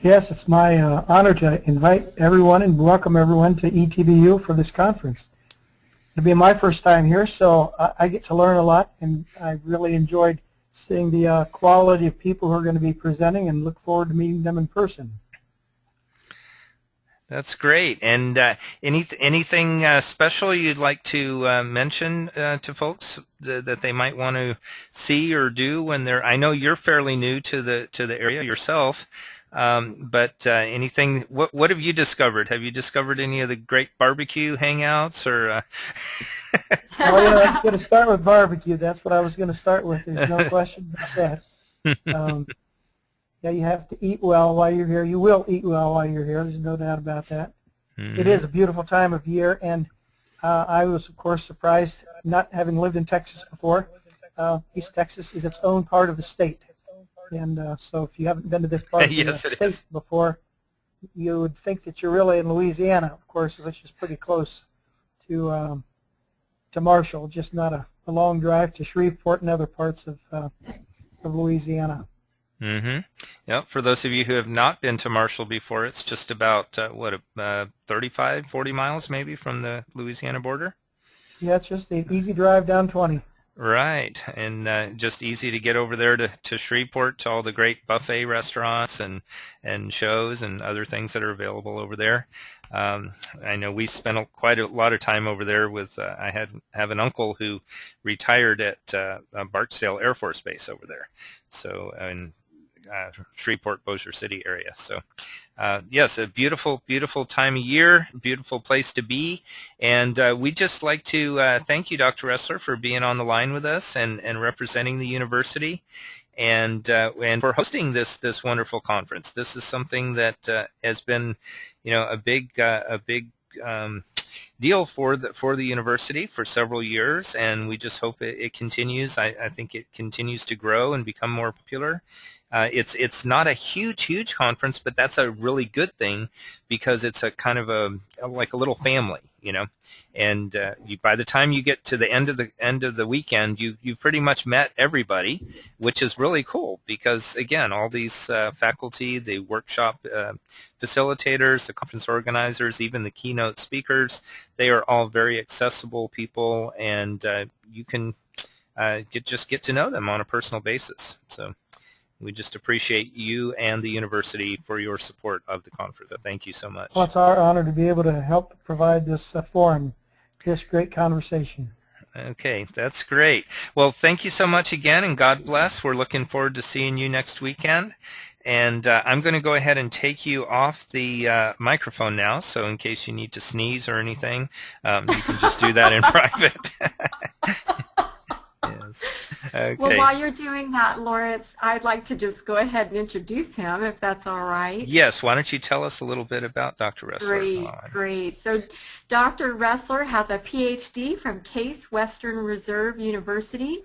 Yes, it's my honor to invite everyone and welcome everyone to ETBU for this conference. It'll be my first time here, so I get to learn a lot, and I really enjoyed seeing the quality of people who are going to be presenting and look forward to meeting them in person. That's great. And anything special you'd like to mention to folks that they might want to see or do when they're? I know you're fairly new to the area yourself, but anything? What have you discovered? Have you discovered any of the great barbecue hangouts or? Oh yeah, I was going to start with barbecue. That's what I was going to start with. There's no question about that. Yeah, you have to eat well while you're here. You will eat well while you're here. There's no doubt about that. Mm-hmm. It is a beautiful time of year, and I was, of course, surprised, not having lived in Texas before. East Texas is its own part of the state, and so if you haven't been to this part of Yes, the it state is. before, you would think that you're really in Louisiana, of course, which is pretty close to Marshall, just not a long drive to Shreveport and other parts of Louisiana. Mm-hmm. Yep. For those of you who have not been to Marshall before, it's just about 35, 40 miles maybe from the Louisiana border. Yeah, it's just an easy drive down 20. Right, and just easy to get over there to Shreveport, to all the great buffet restaurants and shows and other things that are available over there. I know we spent quite a lot of time over there with, I have an uncle who retired at Barksdale Air Force Base over there, so in Shreveport, Bossier City area. So yes, a beautiful, beautiful time of year, beautiful place to be. And we'd just like to thank you, Dr. Ressler, for being on the line with us and representing the university and for hosting this wonderful conference. This is something that has been, a big deal for the university for several years, and we just hope it continues. I think it continues to grow and become more popular. It's not a huge conference, but that's a really good thing because it's a kind of like a little family, and by the time you get to the end of the weekend, you've pretty much met everybody, which is really cool because again, all these faculty, the workshop facilitators, the conference organizers, even the keynote speakers, they are all very accessible people, and you can just get to know them on a personal basis. So we just appreciate you and the university for your support of the conference. Thank you so much. Well, it's our honor to be able to help provide this forum, this great conversation. Okay, that's great. Well, thank you so much again, and God bless. We're looking forward to seeing you next weekend. And I'm going to go ahead and take you off the microphone now, so in case you need to sneeze or anything, you can just do that in private. Yes. Okay. Well, while you're doing that, Lawrence, I'd like to just go ahead and introduce him, if that's all right. Yes. Why don't you tell us a little bit about Dr. Ressler? Great. So Dr. Ressler has a PhD from Case Western Reserve University,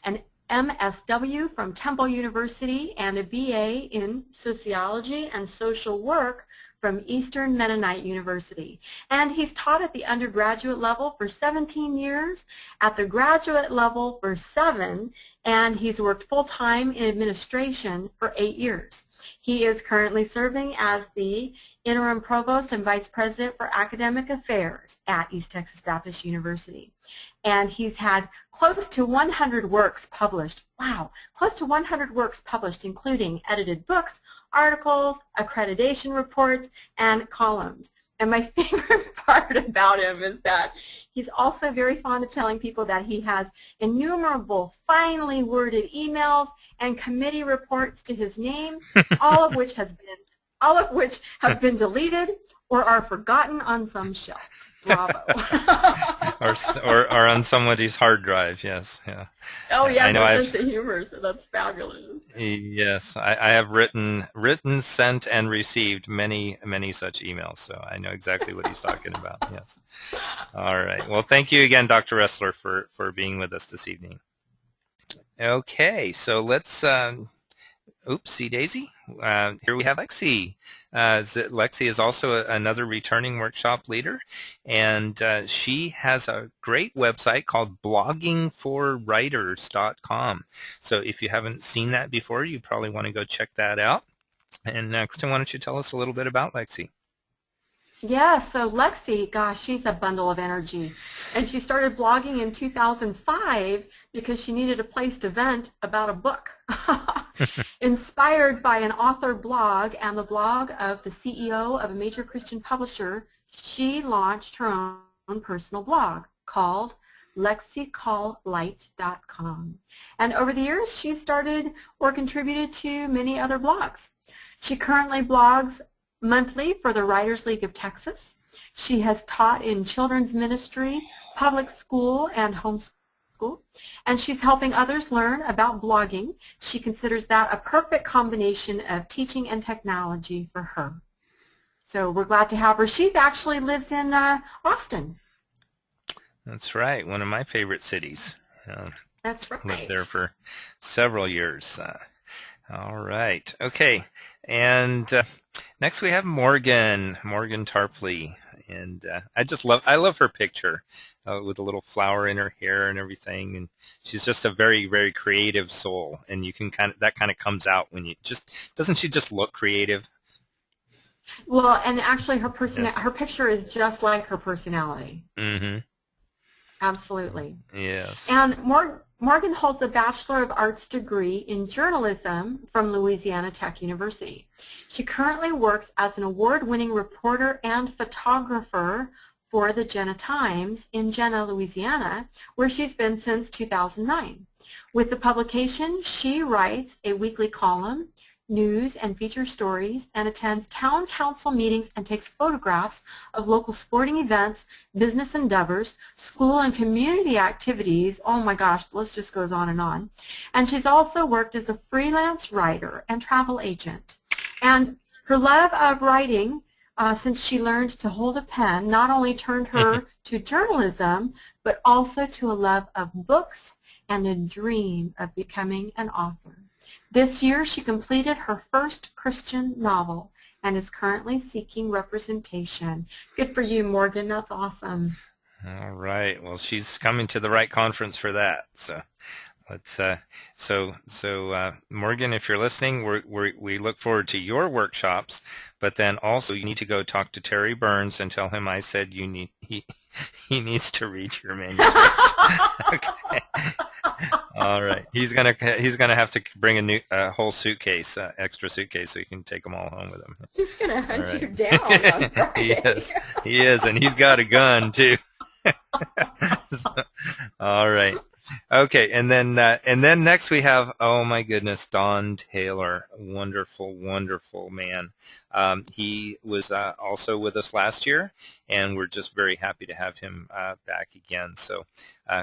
an MSW from Temple University, and a BA in Sociology and Social Work from Eastern Mennonite University. And he's taught at the undergraduate level for 17 years, at the graduate level for 7, and he's worked full-time in administration for 8 years. He is currently serving as the Interim Provost and Vice President for Academic Affairs at East Texas Baptist University. And he's had close to 100 works published. Wow, close to 100 works published, including edited books, articles, accreditation reports, and columns. And my favorite part about him is that he's also very fond of telling people that he has innumerable finely worded emails and committee reports to his name, all of which have been deleted or are forgotten on some shelf. Bravo. or on somebody's hard drive, yes. Yeah. Oh, yeah, I know that's a humor, so that's fabulous. Yes, I have written, sent, and received many such emails, so I know exactly what he's talking about, yes. All right. Well, thank you again, Dr. Ressler, for being with us this evening. Okay, so let's... Oopsie daisy. Here we have Lexi. Lexi is also another returning workshop leader, and she has a great website called bloggingforwriters.com. So if you haven't seen that before, you probably want to go check that out. And Kristen, why don't you tell us a little bit about Lexi? Yeah, so Lexi, gosh, she's a bundle of energy. And she started blogging in 2005 because she needed a place to vent about a book. Inspired by an author blog and the blog of the CEO of a major Christian publisher, she launched her own personal blog called LexiCallLight.com. And over the years, she started or contributed to many other blogs. She currently blogs monthly for the Writers League of Texas. She has taught in children's ministry, public school, and homeschool, and she's helping others learn about blogging. She considers that a perfect combination of teaching and technology for her. So we're glad to have her. She actually lives in Austin. That's right, one of my favorite cities. That's right. Lived there for several years. All right, okay, and next we have Morgan Tarpley, and I love her picture with a little flower in her hair and everything, and she's just a very, very creative soul, and you can that kind of comes out when you doesn't she just look creative? Well, and actually her Yes. her picture is just like her personality. Mm-hmm. Absolutely. Yes. And Morgan holds a Bachelor of Arts degree in journalism from Louisiana Tech University. She currently works as an award-winning reporter and photographer for the Jena Times in Jena, Louisiana, where she's been since 2009. With the publication, she writes a weekly column, news and feature stories, and attends town council meetings and takes photographs of local sporting events, business endeavors, school and community activities. Oh my gosh, the list just goes on. And she's also worked as a freelance writer and travel agent. And her love of writing, since she learned to hold a pen, not only turned her to journalism, but also to a love of books and a dream of becoming an author. This year, she completed her first Christian novel and is currently seeking representation. Good for you, Morgan. That's awesome. All right. Well, she's coming to the right conference for that. So let's. Morgan, if you're listening, we look forward to your workshops. But then also, you need to go talk to Terry Burns and tell him I said he needs to read your manuscript. Okay. All right. He's gonna have to bring a whole suitcase, extra suitcase, so he can take them all home with him. He's going to hunt Right. you down on Friday. Yes, he is, and he's got a gun too. All right. Okay, and then next we have, oh my goodness, Don Taylor, wonderful, wonderful man. He was also with us last year, and we're just very happy to have him back again. So,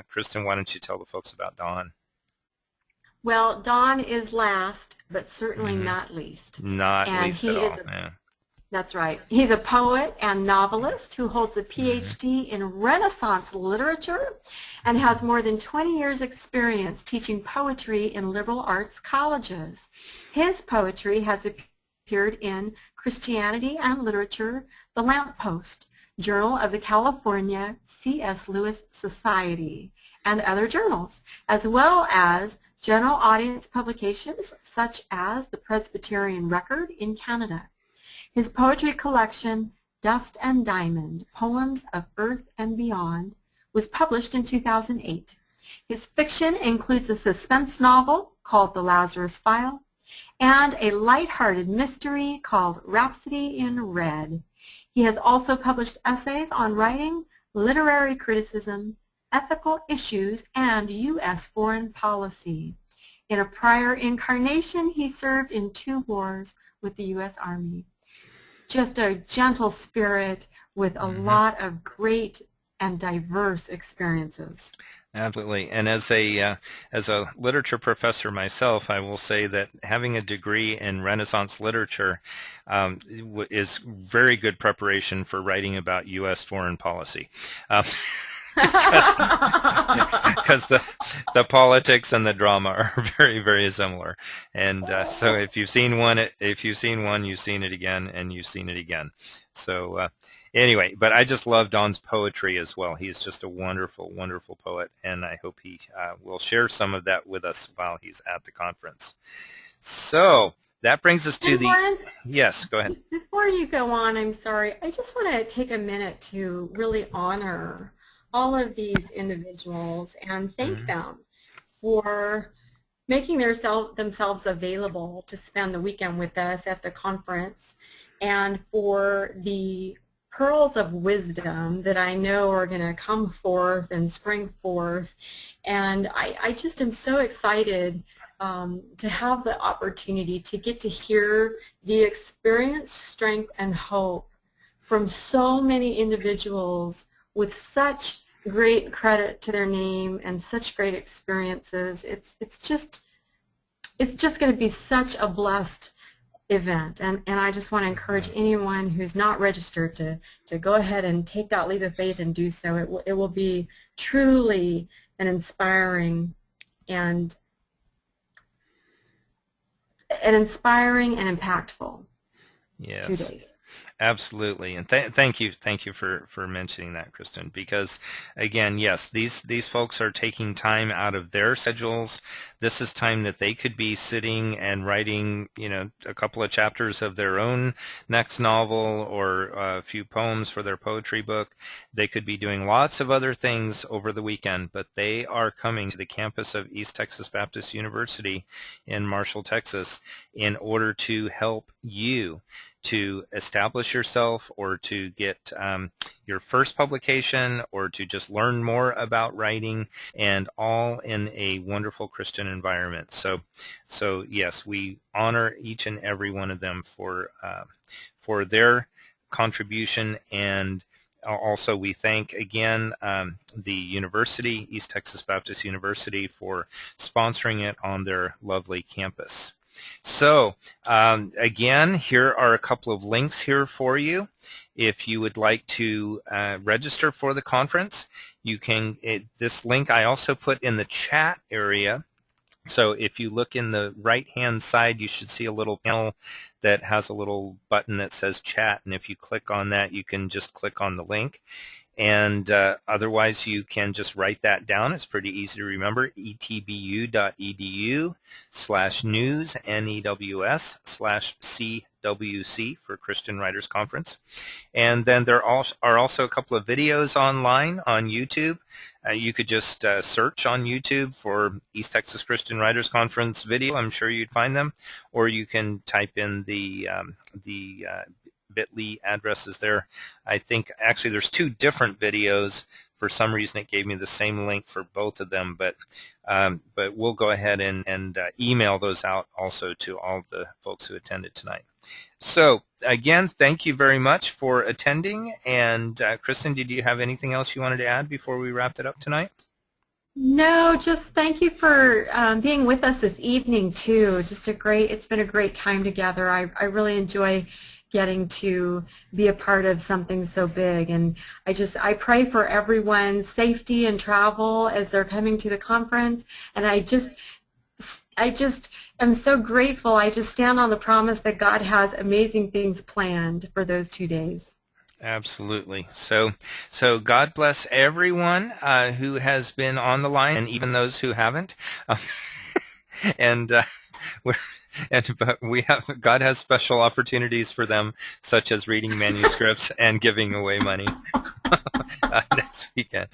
Kristen, why don't you tell the folks about Don? Well, Don is last, but certainly not least. Not And least he at is all. Yeah. That's right. He's a poet and novelist who holds a PhD in Renaissance literature and has more than 20 years' experience teaching poetry in liberal arts colleges. His poetry has appeared in Christianity and Literature, The Lamppost, Journal of the California C.S. Lewis Society, and other journals, as well as general audience publications such as the Presbyterian Record in Canada. His poetry collection, Dust and Diamond, Poems of Earth and Beyond, was published in 2008. His fiction includes a suspense novel called The Lazarus File and a lighthearted mystery called Rhapsody in Red. He has also published essays on writing, literary criticism, ethical issues, and U.S. foreign policy. In a prior incarnation, he served in 2 wars with the U.S. Army. Just a gentle spirit with a lot of great and diverse experiences. Absolutely. And as a literature professor myself, I will say that having a degree in Renaissance literature is very good preparation for writing about U.S. foreign policy. Because the politics and the drama are very, very similar, and so if you've seen one, you've seen it again, and you've seen it again. So anyway, but I just love Don's poetry as well. He's just a wonderful, wonderful poet, and I hope he will share some of that with us while he's at the conference. So that brings us to yes, go ahead. Before you go on, I'm sorry, I just want to take a minute to really honor all of these individuals and thank them for making themselves available to spend the weekend with us at the conference, and for the pearls of wisdom that I know are going to come forth and spring forth. And I just am so excited to have the opportunity to get to hear the experience, strength, and hope from so many individuals with such great credit to their name and such great experiences. It's just going to be such a blessed event, and I just want to encourage anyone who's not registered to go ahead and take that leap of faith and do so. It will be truly an inspiring and impactful Yes. 2 days. Absolutely, and thank you for mentioning that, Kristen, because again, yes, these folks are taking time out of their schedules. This is time that they could be sitting and writing, a couple of chapters of their own next novel or a few poems for their poetry book. They could be doing lots of other things over the weekend, but they are coming to the campus of East Texas Baptist University in Marshall, Texas, in order to help you to establish yourself, or to get your first publication, or to just learn more about writing, and all in a wonderful Christian environment. So yes, we honor each and every one of them for their contribution, and also we thank again the university, East Texas Baptist University, for sponsoring it on their lovely campus. So again, here are a couple of links here for you. If you would like to register for the conference, you can. This link I also put in the chat area. So if you look in the right-hand side, you should see a little panel that has a little button that says chat, and if you click on that, you can just click on the link. And otherwise, you can just write that down. It's pretty easy to remember, etbu.edu/news, NEWS/CWC for Christian Writers Conference. And then there are also a couple of videos online on YouTube. You could just search on YouTube for East Texas Christian Writers Conference video. I'm sure you'd find them. Or you can type in the bit.ly addresses there. I think actually there's two different videos. For some reason it gave me the same link for both of them, but we'll go ahead and email those out also to all the folks who attended tonight. So again, thank you very much for attending, and Kristen, did you have anything else you wanted to add before we wrapped it up tonight? No, just thank you for being with us this evening too. It's been a great time together. I really enjoy getting to be a part of something so big, and I pray for everyone's safety and travel as they're coming to the conference, and I just am so grateful. I just stand on the promise that God has amazing things planned for those 2 days. Absolutely. So God bless everyone who has been on the line, and even those who haven't. But God has special opportunities for them, such as reading manuscripts and giving away money next weekend.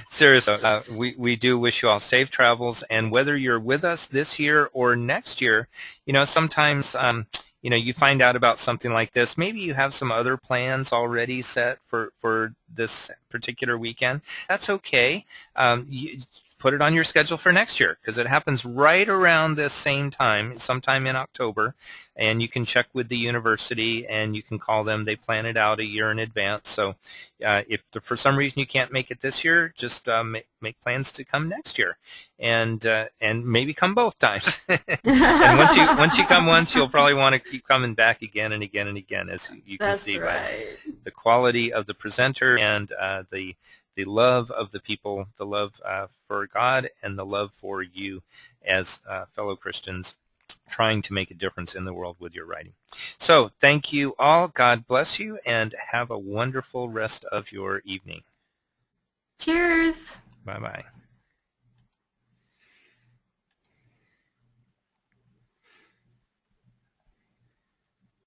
Seriously, we do wish you all safe travels, and whether you're with us this year or next year, sometimes you find out about something like this. Maybe you have some other plans already set for this particular weekend. That's okay. Put it on your schedule for next year, because it happens right around this same time, sometime in October, and you can check with the university and you can call them. They plan it out a year in advance. So if for some reason you can't make it this year, just make plans to come next year, and maybe come both times. And once you come once, you'll probably want to keep coming back again and again and again, as you can see by the quality of the presenter and the love of the people, the love for God, and the love for you as fellow Christians trying to make a difference in the world with your writing. So thank you all. God bless you, and have a wonderful rest of your evening. Cheers. Bye-bye.